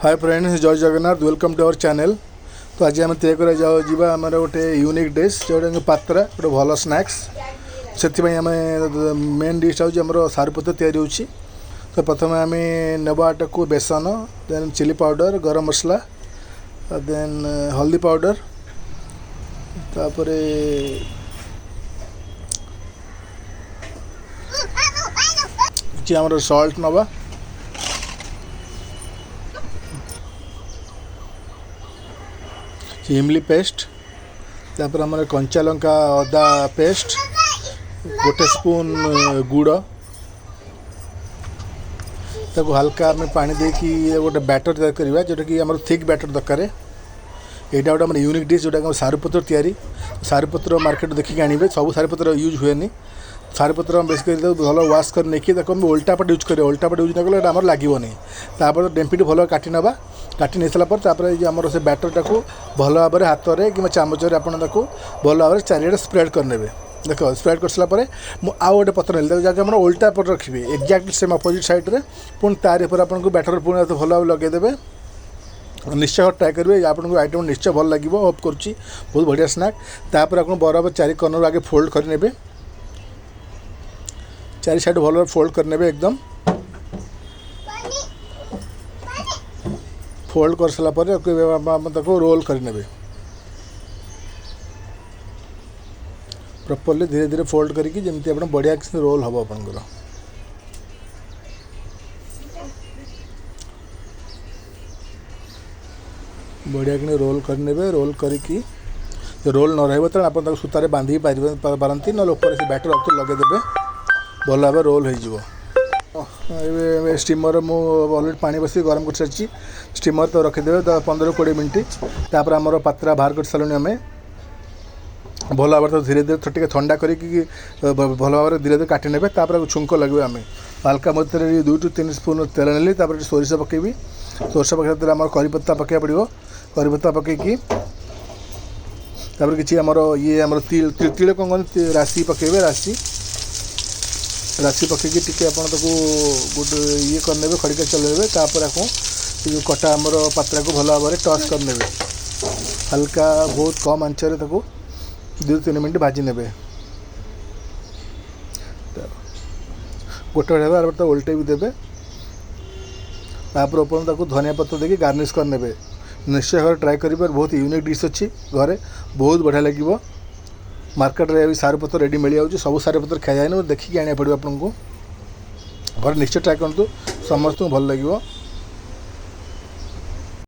Hi friends, Jai Jagannath, welcome to our channel. तो आज आम तैयार कर जावा आम गोटे यूनिक डिश जोटा पात्रा गोटे भल स्नैक्स से आम मेन डिश हूँ सारुपत्र तैयारी होची। तो प्रथम आम नेबाटा को बेसन, देन चिली पाउडर, गरम मसला, देन हल्दी पाउडर, तापरे आमर सॉल्ट नवा, इमली पेस्ट, तापर आम कंचा लंका अदा पेस्ट, गोटे स्पून गुड़, ताको हल्का आम पानी देकी गोटे बैटर तैयार करवा जोटा कि आम थिक बैटर दरकार। यहाँ गोटे आम यूनिक डिश जोटा सारुपत्र तैयारी। सारुपत्र मार्केट देखिए आने, सब सारुपत्र यूज हुए। सारुपत्र बेसिकली भल वाश कर उल्टा पट यूज करें। उल्टा पट यूज न कले लगे। तापर डेम्पी भल काटी नवा, काटी नहीं सारापर आमर से बैटरटा को भल भाव में हाथ में कि चामच आपड़ भल भाव में चारिड़े स्प्रेड करने। देख स्प्रेड कर सारापर आउ गोटे पत्र ना जगह आप उल्टा पट रखिए एक्जाक्ट सेम अपोजिट साइड्रे। पुणी तार आपको बैटर पुणी भल भाव लगेदेवे। निश्चय ट्राए करेंगे, आपको आइटम निश्चय भल लगे। होप करुँच बहुत बढ़िया स्नैक। तापर आप बराबर चारि कर्नर आगे फोल्ड करने, चारि साइड भल फोल्ड करने एकदम। फोल्ड कर सारापर रोल करने प्रॉपर्ली धीरे धीरे फोल्ड करके जमी आप बढ़िया किसी रोल हम आपंकर। बढ़िया कि रोल करने, रोल करके रोल न रही आप सूतार बांधि पारती ना से बैटर अक्चुअली लगेदेवे भल भाव रोल हो। स्टीमर मु अलरेडी पानी बस गरम कर सारी। स्टीमर तो रखीदे 15-20 मिनट। तापर आमर पात्रा बाहर कर सारे आम भल भाव तो धीरे धीरे टे ठंडा करके भल भाव में धीरे धीरे काटी ने। छुंक लगे आम हल्का मत 2-3 स्पून तेल नेली। सोरिष पकेबी। सोरिष पकड़ आम करीपत्ता पकड़ा पड़ो। करीपत्ता पकईकी कि आमर ये आम तिल कौन कहते राशि पकेबे। राशि पकईकी टी आप गोटे ये करने खड़िका चलेबे। तापर आपको जो कटा आमर पात्रा को भल भाव में टच करने। हल्का बहुत कम आंचरे 2-3 मिनट भाजी ने। गोटे भाव तो उल्टे भी देवे। तापर ऊपर धनिया पत्र देके गार्निश करने। निश्चय भाव ट्राए करेंगे। बहुत यूनिक डिश अच्छी घरे, बहुत बढ़िया लगे। मार्केट रे सारुपत्र रेडी मिल जाऊँ। सब सारुपत्र खाई जाए देखिए आने पड़ो आपको। घर निश्चय ट्राए करूँ, समस्त भल लगे।